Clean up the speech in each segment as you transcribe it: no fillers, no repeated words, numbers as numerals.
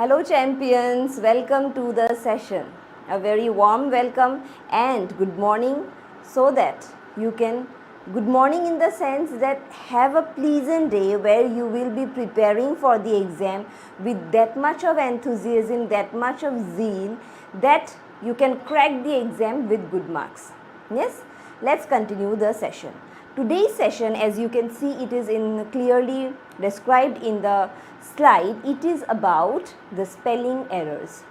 Hello champions, welcome to the session. A very warm welcome and good morning so that you can, good morning in the sense that have a pleasant day where you will be preparing for the exam with that much of enthusiasm, that much of zeal that you can crack the exam with good marks. Yes, let's continue the session. Today's session, as you can see, it is clearly described in the slide. It is about the spelling errors.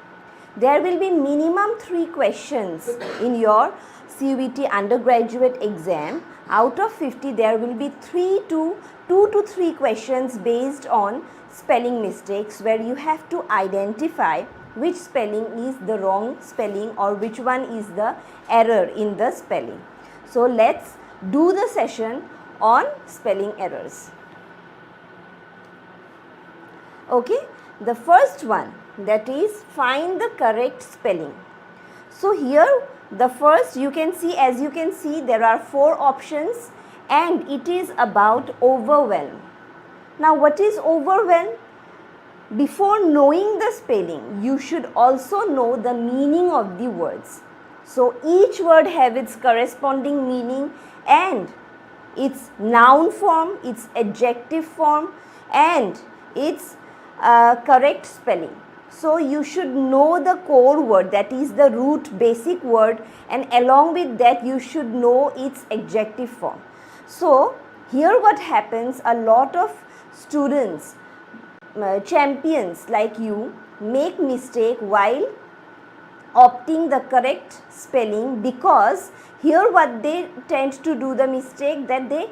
There will be minimum 3 questions in your CUET undergraduate exam. Out of 50, there will be 2 to 3 questions based on spelling mistakes, where you have to identify which spelling is the wrong spelling or which one is the error in the spelling. So let's do the session on spelling errors. Okay, the first one, that is find the correct spelling. So here the first, you can see, as you can see, there are 4 options and it is about overwhelm. Now what is overwhelm? Before knowing the spelling, you should also know the meaning of the words. So each word have its corresponding meaning and its noun form, its adjective form and its correct spelling. So you should know the core word, that is the root basic word, and along with that you should know its adjective form. So here what happens, a lot of students, champions like you, make mistake while opting the correct spelling, because here what they tend to do the mistake, that they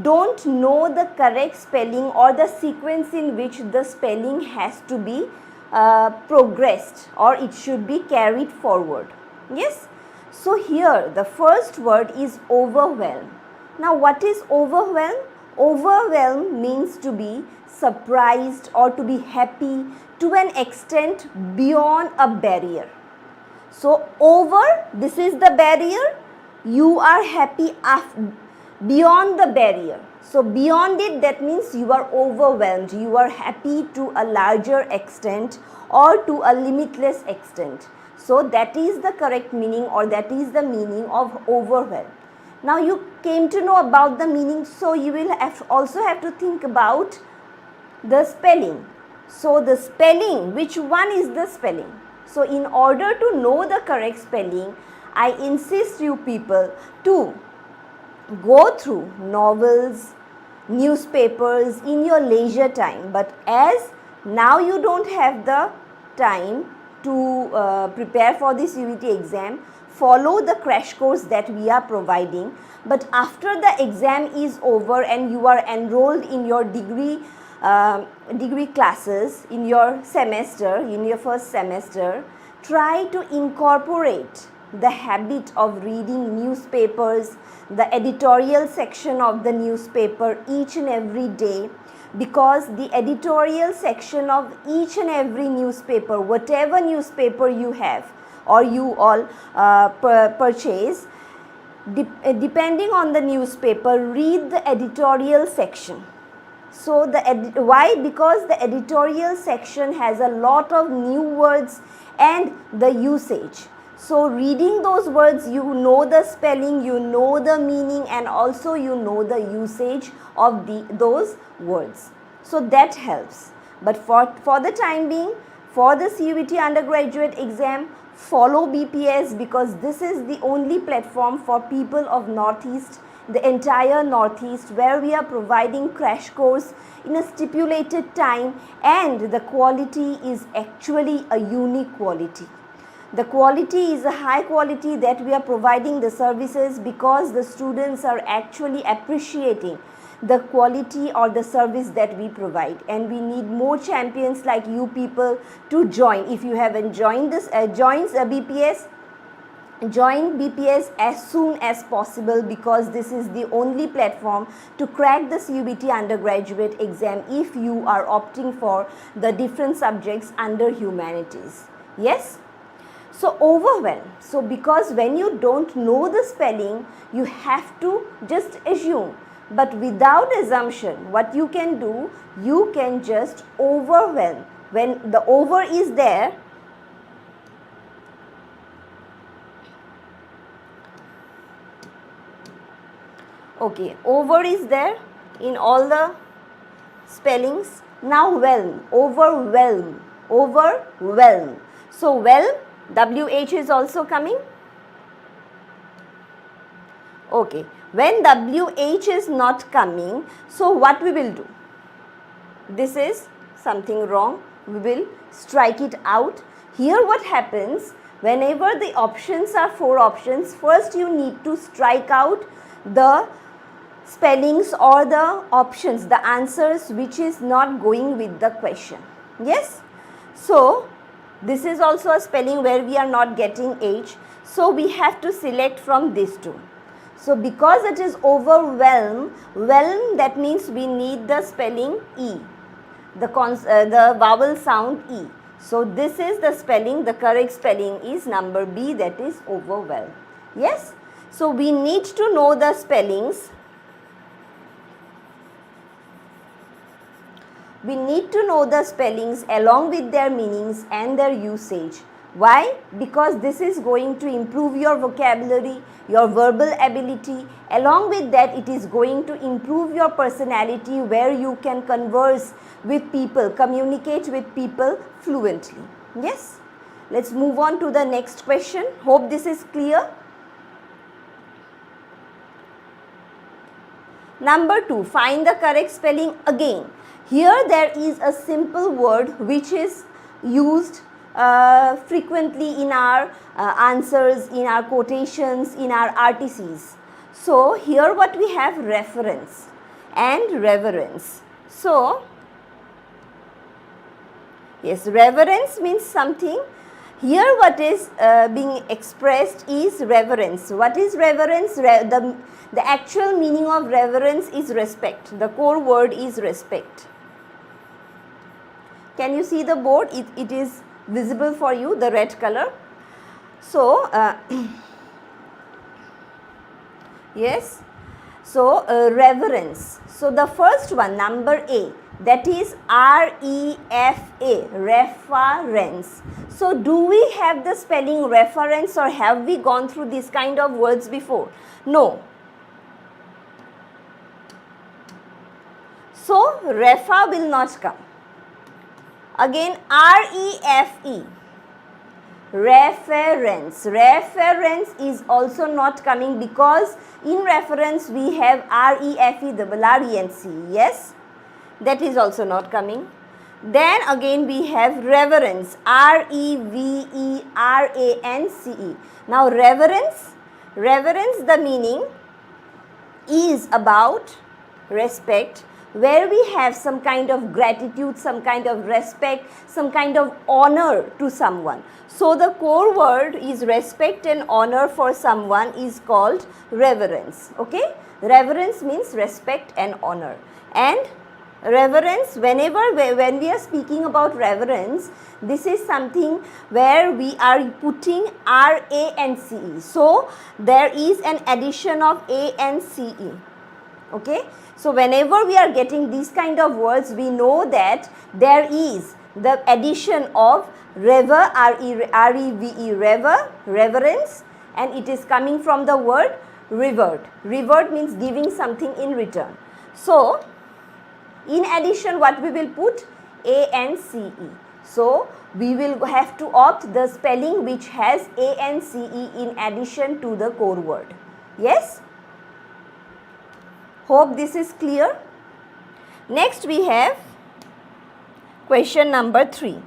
don't know the correct spelling or the sequence in which the spelling has to be progressed or it should be carried forward. Yes, so here the first word is overwhelm. Now what is overwhelm? Overwhelm means to be surprised or to be happy to an extent beyond a barrier. So over, this is the barrier, you are happy beyond the barrier. So beyond it, that means you are overwhelmed, you are happy to a larger extent or to a limitless extent. So that is the correct meaning, or that is the meaning of overwhelm. Now you came to know about the meaning, so you will also have to think about the spelling. So the spelling, which one is the spelling? So in order to know the correct spelling, I insist you people to go through novels, newspapers in your leisure time. But as now you don't have the time to prepare for this CUET exam, follow the crash course that we are providing. But after the exam is over and you are enrolled in your degree classes in your semester, in your first semester, try to incorporate the habit of reading newspapers, the editorial section of the newspaper each and every day, because the editorial section of each and every newspaper, whatever newspaper you have or you all purchase, depending on the newspaper, read the editorial section. So why? Because the editorial section has a lot of new words and the usage. So reading those words, you know the spelling, you know the meaning, and also you know the usage of those words. So that helps. But for the time being, for the CUET undergraduate exam, follow BPS, because this is the only platform for people of Northeast, the entire Northeast, where we are providing crash course in a stipulated time, and the quality is actually a unique quality. The quality is a high quality that we are providing the services because the students are actually appreciating the quality or the service that we provide, and we need more champions like you people to join. If you haven't joined this, BPS, join BPS as soon as possible, because this is the only platform to crack the CUET undergraduate exam if you are opting for the different subjects under humanities. Yes? So overwhelm. So because when you don't know the spelling, you have to just assume. But without assumption, what you can do, you can just overwhelm when the over is there, okay, over is there in all the spellings. Now whelm, overwhelm, overwhelm. So whelm, WH is also coming. Okay, when WH is not coming, so what we will do? This is something wrong. We will strike it out. Here what happens, whenever the options are 4 options, first you need to strike out the spellings or the options, the answers which is not going with the question. Yes? So, this is also a spelling where we are not getting H. So, we have to select from these two. So, because it is overwhelm, whelm, that means we need the spelling E, the vowel sound E. So, this is the spelling, the correct spelling is number B, that is overwhelm. Yes? So, we need to know the spellings. We need to know the spellings along with their meanings and their usage. Why? Because this is going to improve your vocabulary, your verbal ability. Along with that, it is going to improve your personality where you can converse with people, communicate with people fluently. Yes? Let's move on to the next question. Hope this is clear. Number 2, find the correct spelling again. Here there is a simple word which is used frequently in our answers, in our quotations, in our RTCs. So, here what we have, reference and reverence. So, yes, reverence means something. Here what is being expressed is reverence. What is reverence? The actual meaning of reverence is respect. The core word is respect. Can you see the board? It is visible for you, the red color. So, yes. So, reverence. So, the first one, number A, that is R-E-F-A, reference. So, do we have the spelling reference or have we gone through this kind of words before? No. So, refa will not come. Again, R-E-F-E, reference. Reference is also not coming because in reference we have R-E-F-E, double R-E-N-C. Yes, that is also not coming. Then again we have reverence, R-E-V-E-R-A-N-C-E. Now reverence, the meaning is about respect, where we have some kind of gratitude, some kind of respect, some kind of honor to someone. So, the core word is respect and honor for someone is called reverence. Okay? Reverence means respect and honor. And reverence, when we are speaking about reverence, this is something where we are putting R-A-N-C-E. So, there is an addition of A-N-C-E. Okay? So, whenever we are getting these kind of words, we know that there is the addition of rever, R-E-V-E, rever, reverence, and it is coming from the word revert. Revert means giving something in return. So, in addition, what we will put? A-N-C-E. So, we will have to opt the spelling which has A-N-C-E in addition to the core word. Yes? Hope this is clear. Next we have question number 3.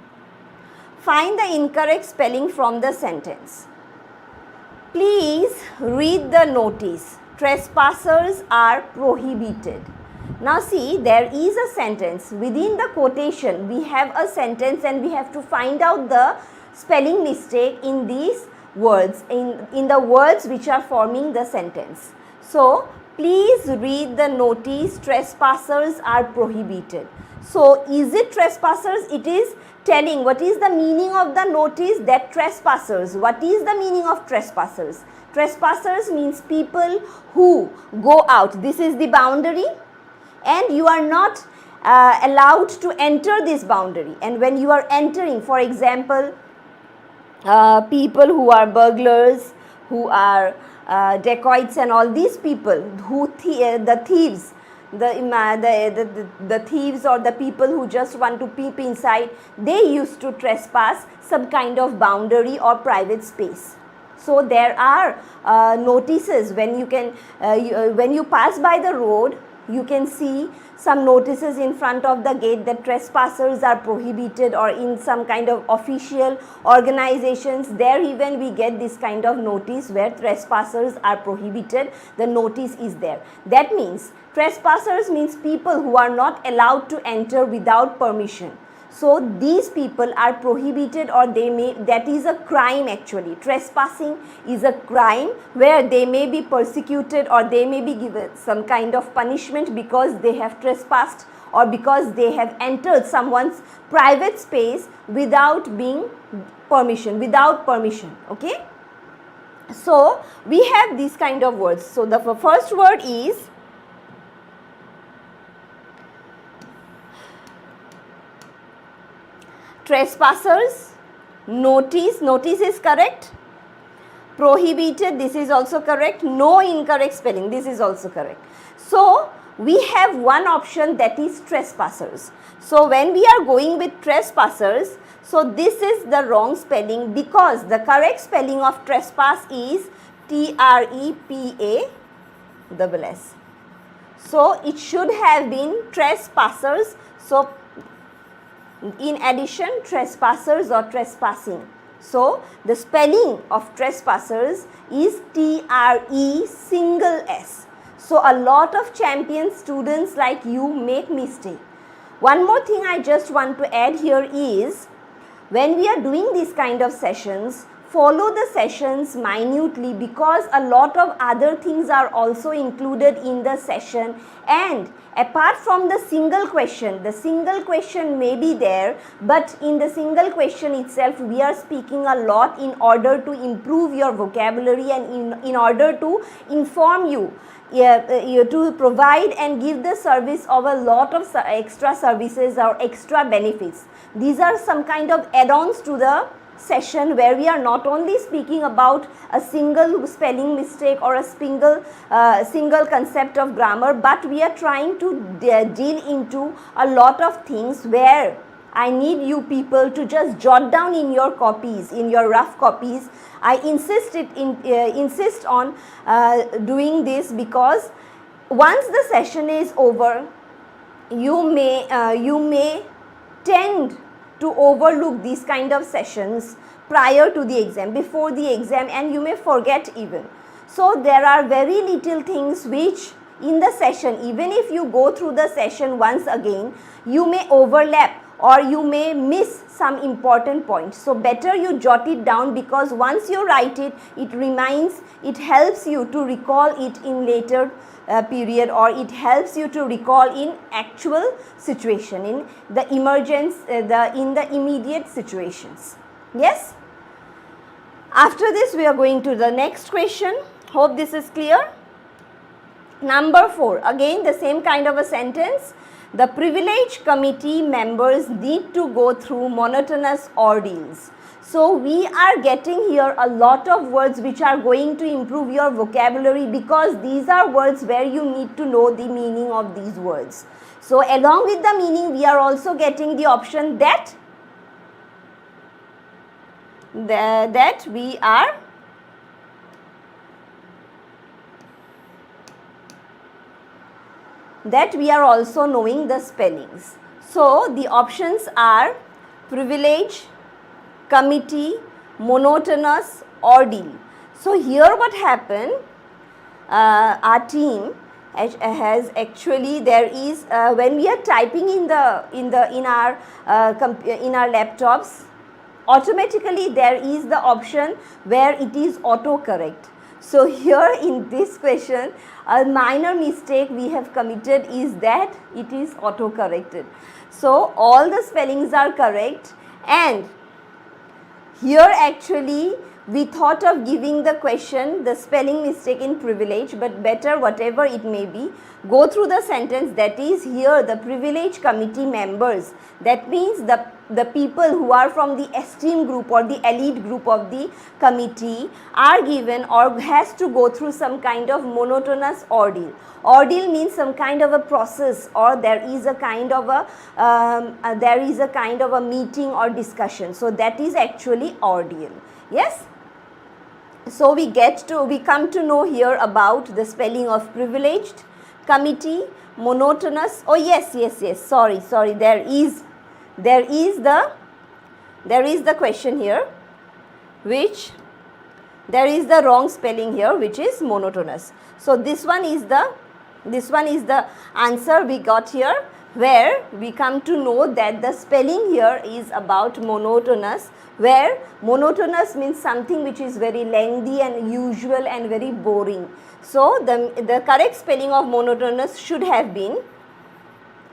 Find the incorrect spelling from the sentence. Please read the notice. Trespassers are prohibited. Now see, there is a sentence. Within the quotation, we have a sentence and we have to find out the spelling mistake in these words, in the words which are forming the sentence. So, please read the notice, trespassers are prohibited. So, is it trespassers? It is telling what is the meaning of the notice, that trespassers. What is the meaning of trespassers? Trespassers means people who go out. This is the boundary and you are not allowed to enter this boundary. And when you are entering, for example, people who are burglars, who are dacoits and all these people, who the thieves, the thieves or the people who just want to peep inside, they used to trespass some kind of boundary or private space. So there are notices when you can when you pass by the road, you can see some notices in front of the gate that trespassers are prohibited, or in some kind of official organizations, there even we get this kind of notice where trespassers are prohibited. The notice is there. That means trespassers means people who are not allowed to enter without permission. So these people are prohibited, or they may, that is a crime actually. Trespassing is a crime where they may be persecuted, or they may be given some kind of punishment because they have trespassed, or because they have entered someone's private space without being permission, okay. So we have these kind of words. So the first word is trespassers. Notice is correct. Prohibited, this is also correct. No incorrect spelling, this is also correct. So we have one option, that is trespassers. So when we are going with trespassers, so this is the wrong spelling, because the correct spelling of trespass is TREPASS. So it should have been trespassers. So in addition, trespassers or trespassing. So the spelling of trespassers is TRE_S. So a lot of champion students like you make mistake. One more thing I just want to add here is, when we are doing these kind of sessions, follow the sessions minutely, because a lot of other things are also included in the session. And apart from the single question may be there, but in the single question itself we are speaking a lot in order to improve your vocabulary, and in order to inform you, to provide and give the service of a lot of extra services or extra benefits. These are some kind of add-ons to the session, where we are not only speaking about a single spelling mistake or a single concept of grammar, but we are trying to deal into a lot of things where I need you people to just jot down in your copies, in your rough copies. I insist on doing this, because once the session is over, you may tend to overlook these kind of sessions prior to the exam, before the exam, and you may forget even. So there are very little things which in the session, even if you go through the session once again, you may overlap or you may miss some important points. So better you jot it down, because once you write it, it reminds, it helps you to recall it in later period, or it helps you to recall in actual situation, in the emergence, in the immediate situations. Yes. After this we are going to the next question. Hope this is clear. Number 4, again the same kind of a sentence. The privilege committee members need to go through monotonous ordeals. So we are getting here a lot of words which are going to improve your vocabulary, because these are words where you need to know the meaning of these words. So along with the meaning, we are also getting the option that we are also knowing the spellings. So the options are privilege, committee, monotonous, ordeal. So here what happened, our team has actually, there is when we are typing in our laptops, automatically there is the option where it is autocorrect. So here in this question, a minor mistake we have committed is that it is auto-corrected. So all the spellings are correct, and here actually we thought of giving the question, the spelling mistake in privilege, but better whatever it may be, go through the sentence. That is, here the privilege committee members, that means the people who are from the esteemed group or the elite group of the committee are given or has to go through some kind of monotonous ordeal. Ordeal means some kind of a process, or there is a kind of a meeting or discussion. So that is actually ordeal. Yes. So we come to know here about the spelling of privileged, committee, monotonous. Oh yes, sorry, there is the question here, which there is the wrong spelling here, which is monotonous. So this one is the answer we got here, where we come to know that the spelling here is about monotonous, where monotonous means something which is very lengthy and usual and very boring. So the correct spelling of monotonous should have been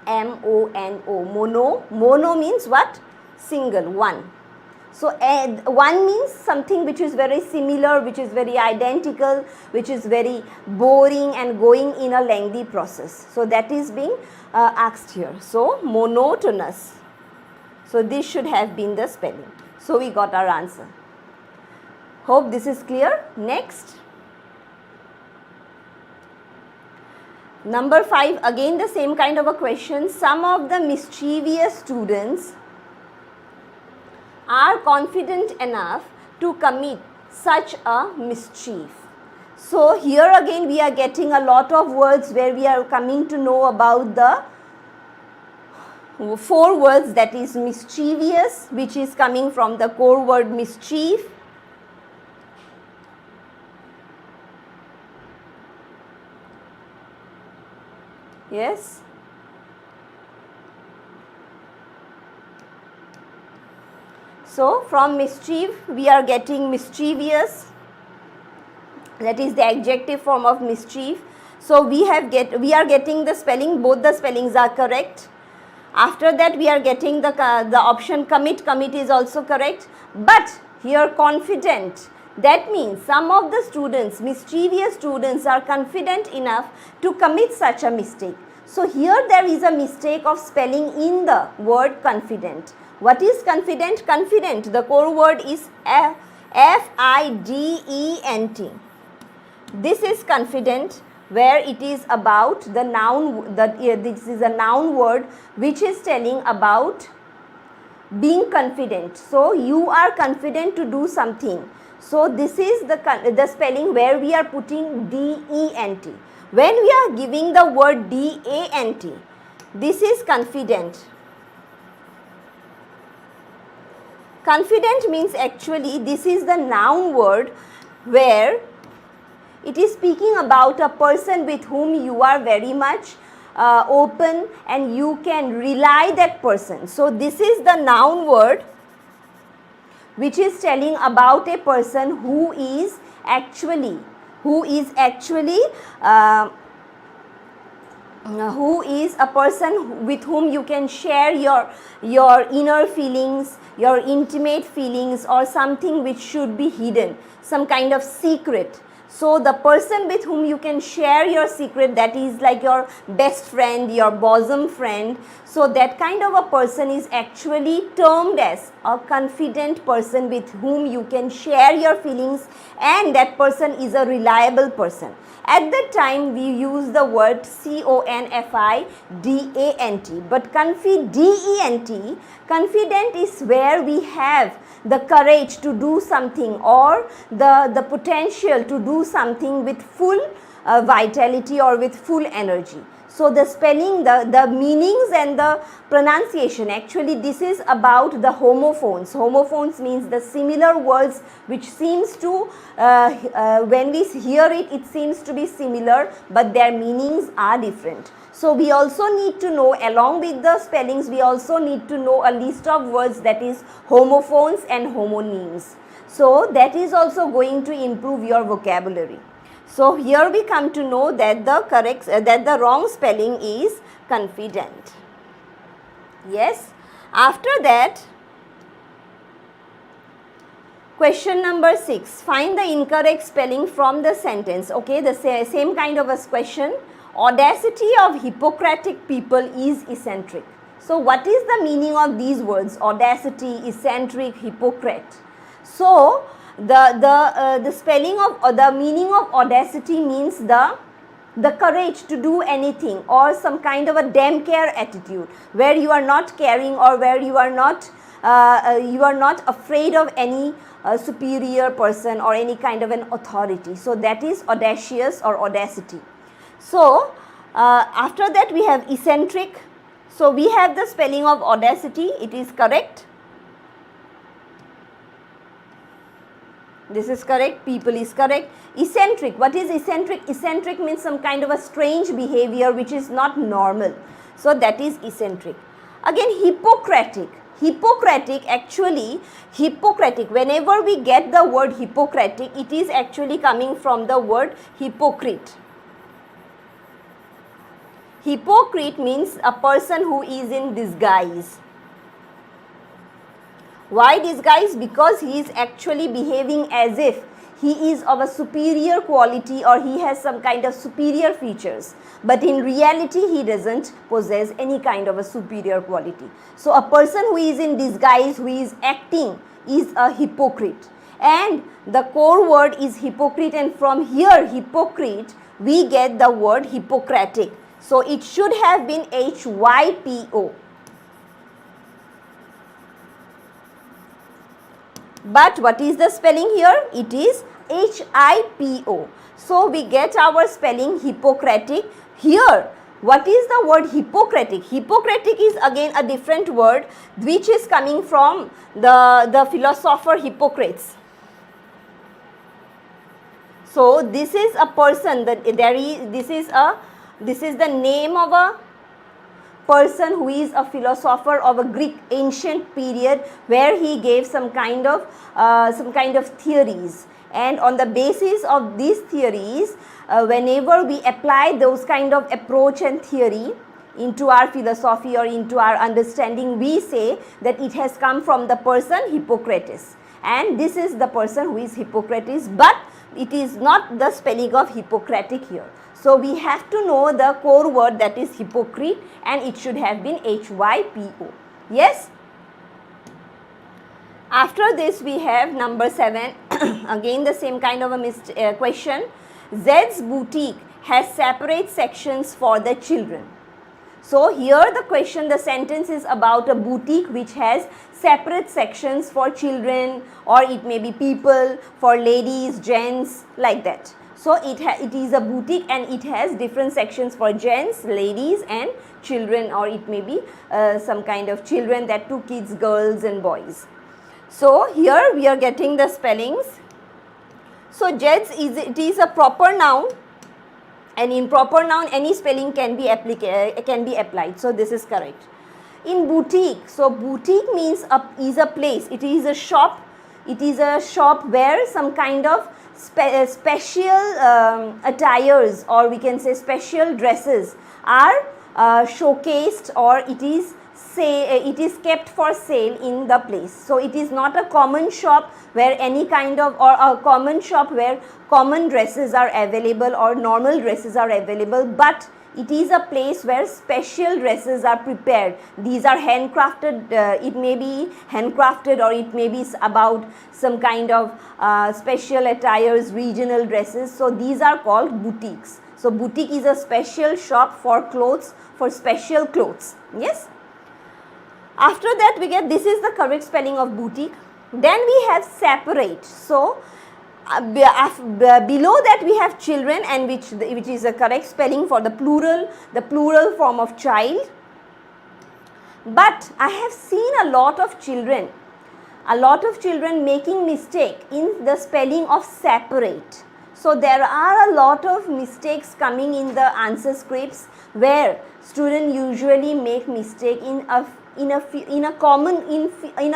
M-O-N-O, mono. Mono means what? Single, one. So one means something which is very similar, which is very identical, which is very boring and going in a lengthy process. So that is being asked here. So monotonous. So this should have been the spelling. So we got our answer. Hope this is clear. Next. Number 5, again the same kind of a question. Some of the mischievous students are confident enough to commit such a mischief. So here again we are getting a lot of words where we are coming to know about the 4 words, that is mischievous, which is coming from the core word mischief. Yes. So from mischief we are getting mischievous, that is the adjective form of mischief. So we are getting the spelling, both the spellings are correct. After that we are getting the option commit is also correct. But here confident, that means some of the students, mischievous students, are confident enough to commit such a mistake. So here there is a mistake of spelling in the word confident. What is confident? Confident, the core word is F-I-D-E-N-T. This is confident, where it is about the noun, this is a noun word which is telling about being confident. So you are confident to do something. So this is the spelling where we are putting D-E-N-T. When we are giving the word D-A-N-T, this is confident. Confident means actually this is the noun word where it is speaking about a person with whom you are very much open and you can rely that person. So this is the noun word which is telling about a person who is actually a person with whom you can share your inner feelings, your intimate feelings, or something which should be hidden, some kind of secret. So the person with whom you can share your secret, that is like your best friend, your bosom friend. So that kind of a person is actually termed as a confident person with whom you can share your feelings, and that person is a reliable person. At that time we use the word C-O-N-F-I-D-A-N-T, but D-E-N-T, confident is where we have the courage to do something, or the potential to do something with full vitality or with full energy. So the spelling, the meanings and the pronunciation, actually this is about the homophones. Homophones means the similar words which seems to, when we hear it, it seems to be similar, but their meanings are different. So we also need to know, along with the spellings, we also need to know a list of words, that is homophones and homonyms. So that is also going to improve your vocabulary. So here we come to know that the wrong spelling is confident. Yes. After that, Question number 6. Find the incorrect spelling from the sentence. Okay, the same kind of a question. Audacity of Hippocratic people is eccentric. So what is the meaning of these words? Audacity, eccentric, Hippocrate. So the spelling of the meaning of audacity means the courage to do anything, or some kind of a damn care attitude where you are not caring, or where you are not afraid of any superior person or any kind of an authority. So that is audacious or audacity. So after that we have eccentric. So we have the spelling of audacity. It is correct. This is correct. People is correct. Eccentric. What is eccentric? Eccentric means some kind of a strange behavior which is not normal. So that is eccentric. Again, Hippocratic. Hippocratic, actually, Hippocratic, whenever we get the word Hippocratic, it is actually coming from the word hypocrite. Hypocrite means a person who is in disguise. Why disguise? Because he is actually behaving as if he is of a superior quality, or he has some kind of superior features, but in reality he doesn't possess any kind of a superior quality. So a person who is in disguise, who is acting, is a hypocrite. And the core word is hypocrite, and from here hypocrite we get the word Hippocratic. So it should have been HYPO. But what is the spelling here? It is HIPO. So we get our spelling Hippocratic. Here, what is the word Hippocratic? Hippocratic is again a different word which is coming from the philosopher Hippocrates. So this is a person that this is the name of a person who is a philosopher of a Greek ancient period, where he gave some kind of theories, and on the basis of these theories, whenever we apply those kind of approach and theory into our philosophy or into our understanding, we say that it has come from the person Hippocrates, and this is the person who is Hippocrates, but it is not the spelling of Hippocratic here. So we have to know the core word, that is hypocrite, and it should have been HYPO. Yes? After this we have number 7. Again the same kind of a question. Zed's boutique has separate sections for the children. So here the question, the sentence is about a boutique which has separate sections for children, or it may be people, for ladies, gents, like that. So it is a boutique and it has different sections for gents, ladies and children, or it may be some kind of children, that too kids, girls and boys. So here we are getting the spellings. So jets is a proper noun, and in proper noun any spelling can be applied. So this is correct. In boutique, so boutique means is a place, it is a shop. It is a shop where some kind of special attires, or we can say special dresses, are showcased, or it is kept for sale in the place. So it is not a common shop where any kind of, or a common shop where common dresses are available or normal dresses are available, but it is a place where special dresses are prepared. These are handcrafted, it may be handcrafted, or it may be about some kind of special attires, regional dresses. So these are called boutiques. So boutique is a special shop for clothes, for special clothes. Yes. After that we get, this is the correct spelling of boutique. Then we have separate. So below that we have children, and which is a correct spelling for the plural form of child. But I have seen a lot of children making mistake in the spelling of separate. So there are a lot of mistakes coming in the answer scripts, where students usually make mistake in a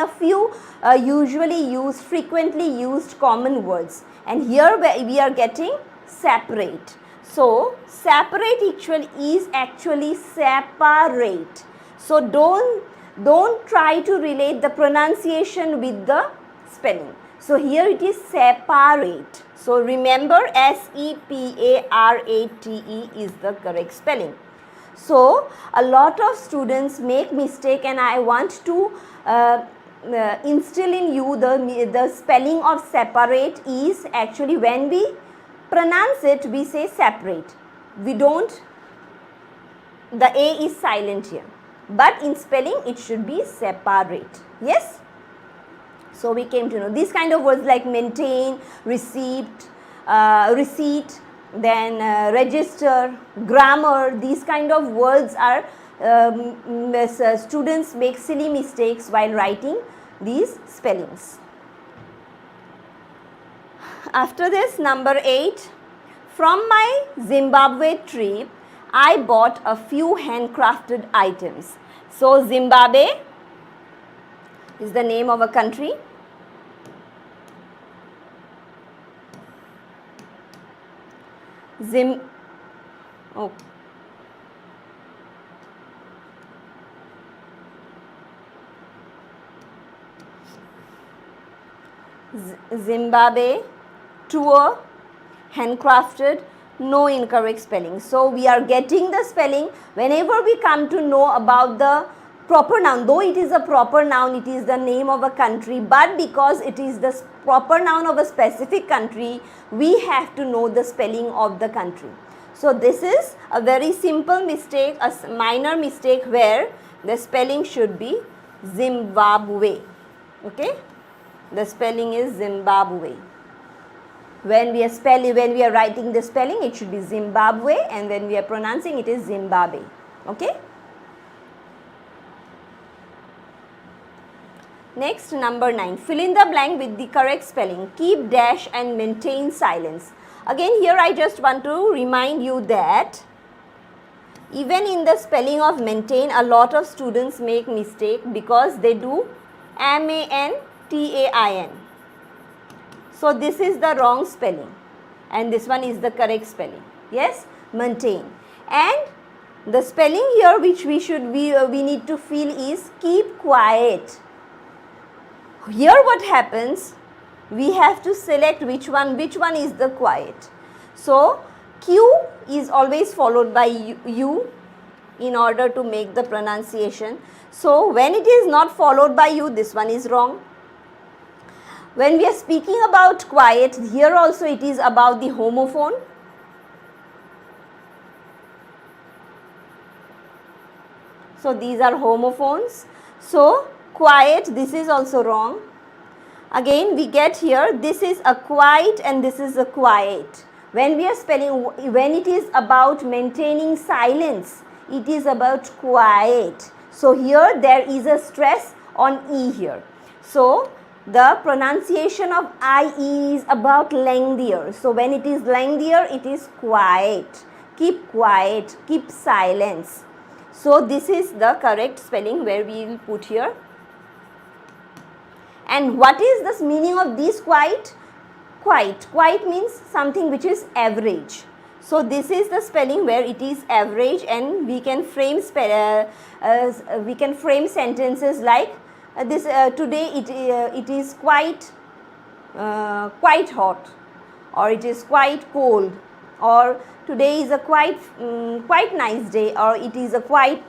few usually used, frequently used common words, and here we are getting separate. So separate is actually separate. So don't try to relate the pronunciation with the spelling. So here it is separate. So remember separate is the correct spelling. So a lot of students make mistake, and I want to instill in you the spelling of separate is actually, when we pronounce it we say separate. We don't, the A is silent here, but in spelling it should be separate. Yes. So we came to know these kind of words like maintain, receipt, then register, grammar. These kind of words are students make silly mistakes while writing these spellings. After this, number 8, from my Zimbabwe trip, I bought a few handcrafted items. So Zimbabwe is the name of a country. Zimbabwe, tour, handcrafted, no incorrect spelling. So we are getting the spelling whenever we come to know about the proper noun. Though it is a proper noun, it is the name of a country, but because it is the proper noun of a specific country, we have to know the spelling of the country. So this is a very simple mistake, a minor mistake, where the spelling should be Zimbabwe. Okay, the spelling is Zimbabwe. When we are writing the spelling, it should be Zimbabwe, and when we are pronouncing, it is Zimbabwe. Okay. Next, number 9, fill in the blank with the correct spelling. Keep dash and maintain silence. Again, here I just want to remind you that even in the spelling of maintain, a lot of students make mistake because they do M-A-N-T-A-I-N. So this is the wrong spelling, and this one is the correct spelling. Yes, maintain. And the spelling here which we need to fill is keep quiet. Here what happens, we have to select which one is the quiet. So Q is always followed by U in order to make the pronunciation. So when it is not followed by U, this one is wrong. When we are speaking about quiet, here also it is about the homophone. So these are homophones. So quiet, this is also wrong. Again we get here, this is a quiet and this is a quiet. When we are spelling, when it is about maintaining silence, it is about quiet. So here there is a stress on E here. So the pronunciation of IE is about lengthier. So when it is lengthier, it is quiet. Keep quiet, keep silence. So this is the correct spelling where we will put here. And what is the meaning of this quiet? Quiet. Quiet means something which is average. So this is the spelling where it is average, and we can frame sentences like this. Today it is quite hot, or it is quite cold, or today is a quite nice day, or it is a quite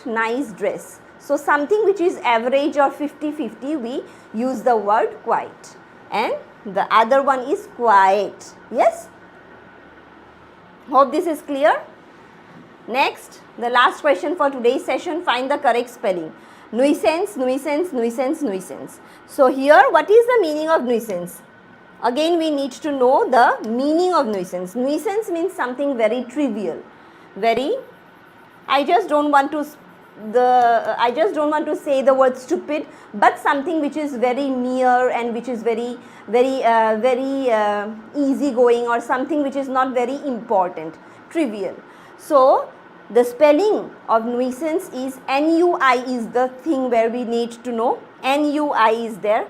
nice dress. So something which is average or 50-50, we use the word quite, and the other one is quiet. Yes, hope this is clear. Next, the last question for today's session, find the correct spelling. Nuisance, nuisance, nuisance, nuisance. So here what is the meaning of nuisance? Again we need to know the meaning of nuisance. Nuisance means something very trivial, I just don't want to say the word stupid, but something which is very near and which is very easy going, or something which is not very important, trivial. So the spelling of nuisance is NUI is the thing where we need to know. NUI is there.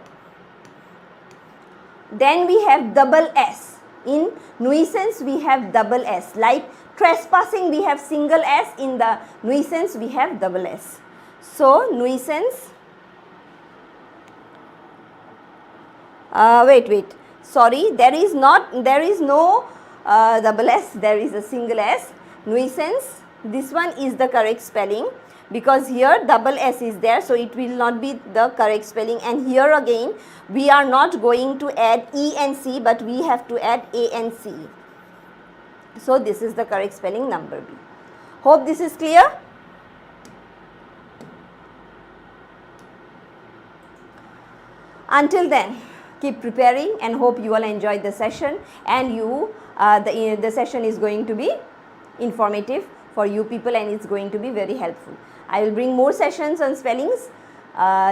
Then we have double S. In nuisance we have double S. Like trespassing we have single S, in the nuisance we have double S. So nuisance, wait. Sorry, there is no double S, there is a single S. Nuisance, this one is the correct spelling, because here double S is there, so it will not be the correct spelling. And here again, we are not going to add E and C, but we have to add A and C. So this is the correct spelling, number B. Hope this is clear. Until then, keep preparing and hope you all enjoyed the session, and the session is going to be informative for you people, and it's going to be very helpful. I will bring more sessions on spellings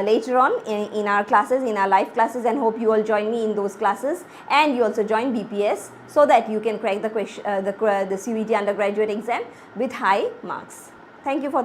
later on in our classes, in our live classes, and hope you all join me in those classes, and you also join BPS so that you can crack the CUET undergraduate exam with high marks. Thank you for